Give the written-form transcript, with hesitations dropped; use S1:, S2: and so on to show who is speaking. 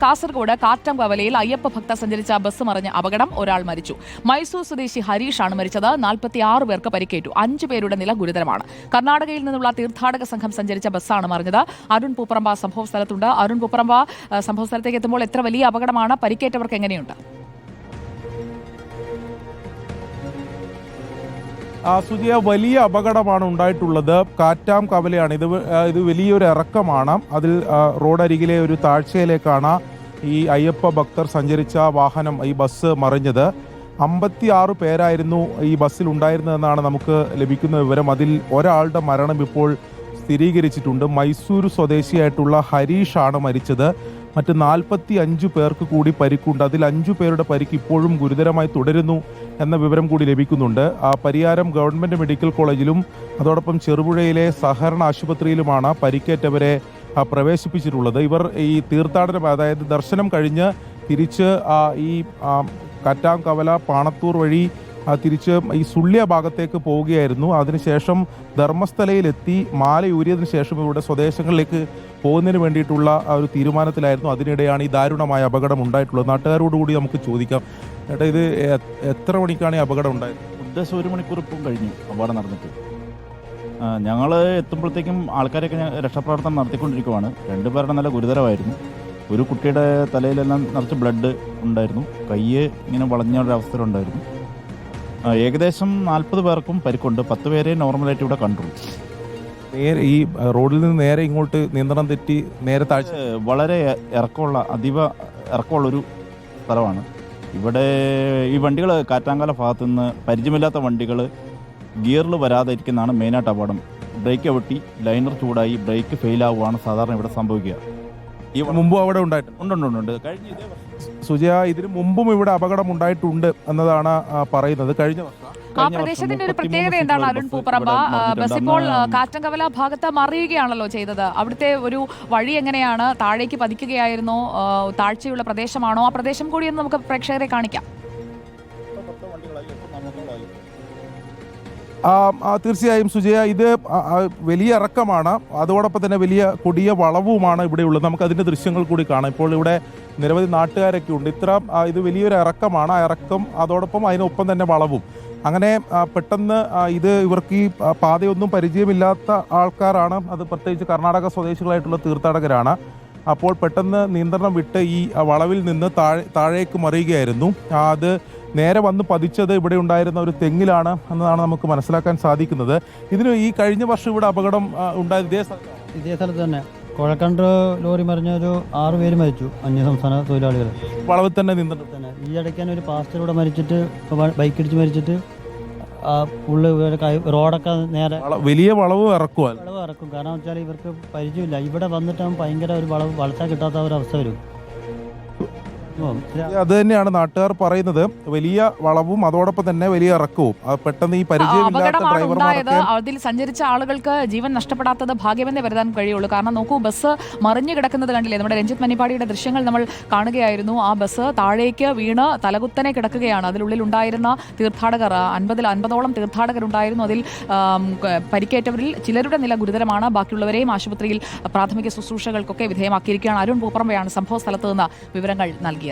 S1: കാസർഗോഡ് കാറ്റംകവലയിൽ അയ്യപ്പ ഭക്തർ സഞ്ചരിച്ച ബസ് മറിഞ്ഞ അപകടം, ഒരാൾ മരിച്ചു. മൈസൂർ സ്വദേശി ഹരീഷാണ് മരിച്ചത്. 46 പേർക്ക് പരിക്കേറ്റു. 5 പേരുടെ നില ഗുരുതരമാണ്. കർണാടകയിൽ നിന്നുള്ള തീർത്ഥാടക സംഘം സഞ്ചരിച്ച ബസ്സാണ് മറിഞ്ഞത്. അരുൺ പൂപ്പറമ്പ സംഭവ സ്ഥലത്തുണ്ട്. അരുൺ പൂപ്പറമ്പ, സംഭവ സ്ഥലത്തേക്ക് എത്തുമ്പോൾ എത്ര വലിയ അപകടമാണ്? പരിക്കേറ്റവർക്ക് എങ്ങനെയുണ്ട്?
S2: സുജിയ, വലിയ അപകടമാണ് ഉണ്ടായിട്ടുള്ളത്. കാറ്റാം കവലയാണ് ഇത് വലിയൊരു ഇറക്കമാണ്. അതിൽ റോഡരികിലെ ഒരു താഴ്ചയിലേക്കാണ് ഈ അയ്യപ്പ ഭക്തർ സഞ്ചരിച്ച വാഹനം, ഈ ബസ് മറിഞ്ഞത്. 56 പേരായിരുന്നു ഈ ബസ്സിൽ ഉണ്ടായിരുന്നതെന്നാണ് നമുക്ക് ലഭിക്കുന്ന വിവരം. അതിൽ ഒരാളുടെ മരണം ഇപ്പോൾ സ്ഥിരീകരിച്ചിട്ടുണ്ട്. മൈസൂർ സ്വദേശിയായിട്ടുള്ള ഹരീഷാണ് മരിച്ചത്. മറ്റ് 45 പേർക്ക് കൂടി പരിക്കുണ്ട്. അതിൽ 5 പേരുടെ പരിക്ക് ഇപ്പോഴും ഗുരുതരമായി തുടരുന്നു എന്ന വിവരം കൂടി ലഭിക്കുന്നുണ്ട്. പരിയാരം ഗവൺമെൻറ് മെഡിക്കൽ കോളേജിലും അതോടൊപ്പം ചെറുപുഴയിലെ സഹകരണ ആശുപത്രിയിലുമാണ് പരിക്കേറ്റവരെ പ്രവേശിപ്പിച്ചിട്ടുള്ളത്. ഇവർ ഈ തീർത്ഥാടനം, അതായത് ദർശനം കഴിഞ്ഞ് തിരിച്ച് ഈ കാറ്റാംകവല പാണത്തൂർ വഴി തിരിച്ച് ഈ സുള്ളിയ ഭാഗത്തേക്ക് പോവുകയായിരുന്നു. അതിനുശേഷം ധർമ്മസ്ഥലയിലെത്തി മാലയൂരിയതിനു ശേഷം ഇവരുടെ സ്വദേശങ്ങളിലേക്ക് പോകുന്നതിന് വേണ്ടിയിട്ടുള്ള ഒരു തീരുമാനത്തിലായിരുന്നു. അതിനിടെയാണ് ഈ ദാരുണമായ അപകടം ഉണ്ടായിട്ടുള്ളത്. നാട്ടുകാരോടുകൂടി നമുക്ക് ചോദിക്കാം. ചേട്ടാ, ഇത് എത്ര മണിക്കാണ് ഈ അപകടം ഉണ്ടായത്?
S3: ഉദ്ദേശം 1 മണിക്കൂർ ഇപ്പം കഴിഞ്ഞു അപകടം നടന്നിട്ട്. ഞങ്ങൾ എത്തുമ്പോഴത്തേക്കും ആൾക്കാരൊക്കെ രക്ഷാപ്രവർത്തനം നടത്തിക്കൊണ്ടിരിക്കുവാണ്. 2 പേരുടെ നല്ല ഗുരുതരമായിരുന്നു. ഒരു കുട്ടിയുടെ തലയിലെല്ലാം നിറച്ച് ബ്ലഡ് ഉണ്ടായിരുന്നു. കയ്യ് ഇങ്ങനെ വളഞ്ഞ ഒരവസ്ഥയിലുണ്ടായിരുന്നു. ഏകദേശം 40 പേർക്കും പരിക്കുണ്ട്. 10 പേരെ നോർമലായിട്ട് ഇവിടെ കണ്ടുള്ളൂ.
S2: നേരെ ഈ റോഡിൽ നിന്ന് നേരെ ഇങ്ങോട്ട് നിയന്ത്രണം തെറ്റി നേരെ താഴ്ച,
S3: വളരെ അതീവ ഇറക്കമുള്ളൊരു സ്ഥലമാണ്. ഇവിടെ ഈ വണ്ടികൾ കാറ്റാങ്കാല ഭാഗത്തു നിന്ന് പരിചയമില്ലാത്ത വണ്ടികൾ ഗിയറിൽ വരാതെ ഇരിക്കുന്നതാണ് മെയിനായിട്ട് അപകടം. ബ്രേക്ക് ചവിട്ടി ലൈനർ ചൂടായി ബ്രേക്ക് ഫെയിൽ ആവുകയാണ് സാധാരണ ഇവിടെ സംഭവിക്കുക.
S2: ഈ മുമ്പും അവിടെ ഉണ്ടായിട്ടുണ്ട്.
S3: ഉണ്ട്. കഴിഞ്ഞ ഇതേ
S2: സുജയ, ഇതിന് മുമ്പും ഇവിടെ അപകടം ഉണ്ടായിട്ടുണ്ട് എന്നതാണ് പറയുന്നത്. കഴിഞ്ഞ
S1: ആ പ്രദേശത്തിന്റെ ഒരു പ്രത്യേകത എന്താണ് അരുൺ പൂപ്പറമ്പ? ബസ് ഇപ്പോൾ കാറ്റംകവല ഭാഗത്ത് മറിയുകയാണല്ലോ ചെയ്തത്. അവിടുത്തെ ഒരു വഴി എങ്ങനെയാണ്? താഴേക്ക് പതിക്കുകയായിരുന്നോ? താഴ്ചയുള്ള പ്രദേശമാണോ? ആ പ്രദേശം കൂടി ഒന്ന് നമുക്ക് പ്രേക്ഷകരെ കാണിക്കാം.
S2: തീർച്ചയായും സുജയ, ഇത് വലിയ ഇറക്കമാണ്. അതോടൊപ്പം തന്നെ വലിയ കൊടിയ വളവുമാണ് ഇവിടെയുള്ളത്. നമുക്ക് അതിൻ്റെ ദൃശ്യങ്ങൾ കൂടി കാണാം. ഇപ്പോൾ ഇവിടെ നിരവധി നാട്ടുകാരൊക്കെ ഉണ്ട്. ഇത് വലിയൊരു ഇറക്കമാണ്. ആ ഇറക്കം അതോടൊപ്പം അതിനൊപ്പം തന്നെ വളവും. അങ്ങനെ പെട്ടെന്ന് ഇവർക്ക് ഈ പാതയൊന്നും പരിചയമില്ലാത്ത ആൾക്കാരാണ്. അത് പ്രത്യേകിച്ച് കർണാടക സ്വദേശികളായിട്ടുള്ള തീർത്ഥാടകരാണ്. അപ്പോൾ പെട്ടെന്ന് നിയന്ത്രണം വിട്ട് ഈ വളവിൽ നിന്ന് താഴേക്ക് മറിയുകയായിരുന്നു. അത് നേരെ വന്ന് പതിച്ചത് ഇവിടെ ഉണ്ടായിരുന്ന ഒരു തെങ്ങിലാണ് എന്നതാണ് നമുക്ക് മനസ്സിലാക്കാൻ സാധിക്കുന്നത്. ഈ കഴിഞ്ഞ വർഷം ഇവിടെ അപകടം ഉണ്ടായത്
S4: ഇതേ സ്ഥലത്ത് തന്നെ. കോഴക്കണ്ട് ലോറി മറിഞ്ഞ ഒരു 6 പേര് മരിച്ചു, അന്യസംസ്ഥാന തൊഴിലാളികൾ.
S2: വളവിൽ തന്നെ നിന്നിട്ട്
S4: തന്നെ ഈ ഇടയ്ക്കാണ് ഒരു പാസ്റ്റർ മരിച്ചിട്ട്, ബൈക്കിടിച്ച് മരിച്ചിട്ട്. റോഡൊക്കെ നേരെ
S2: വലിയ വളവ് ഇറക്കും.
S4: കാരണം വെച്ചാൽ ഇവർക്ക് പരിചയമില്ല. ഇവിടെ വന്നിട്ട് ഭയങ്കര ഒരു വളർച്ച കിട്ടാത്ത ഒരു അവസ്ഥ വരും.
S2: അത് തന്നെയാണ് നാട്ടുകാർ പറയുന്നത്. വലിയ വളവും അതോടൊപ്പം തന്നെ വലിയ ഇറക്കവും. പെട്ടെന്ന് ഈ പരിചയമില്ലാത്ത ഡ്രൈവർമാർക്ക്,
S1: അതിൽ സഞ്ചരിച്ച ആളുകൾക്ക് ജീവൻ നഷ്ടപ്പെടാത്തത് ഭാഗ്യമെന്നേ വരുത്താൻ കഴിയുള്ളൂ. കാരണം നോക്കൂ, ബസ് മറിഞ്ഞു കിടക്കുന്നത് കണ്ടില്ലേ? നമ്മുടെ രഞ്ജിത്ത് മന്നിപ്പാടിയുടെ ദൃശ്യങ്ങൾ നമ്മൾ കാണുകയായിരുന്നു. ആ ബസ് താഴേക്ക് വീണ് തലകുത്തനെ കിടക്കുകയാണ്. അതിനുള്ളിൽ ഉണ്ടായിരുന്ന തീർത്ഥാടകർ 50ഓളം തീർത്ഥാടകരുണ്ടായിരുന്നു. അതിൽ പരിക്കേറ്റവരിൽ ചിലരുടെ നില ഗുരുതരമാണ്. ബാക്കിയുള്ളവരെയും ആശുപത്രിയിൽ പ്രാഥമിക ശുശ്രൂഷകൾക്കൊക്കെ വിധേയമാക്കിയിരിക്കുകയാണ്. അരുൺ പൂപ്പറമ്പയാണ് സംഭവ സ്ഥലത്ത് നിന്ന് വിവരങ്ങൾ നൽകിയത്.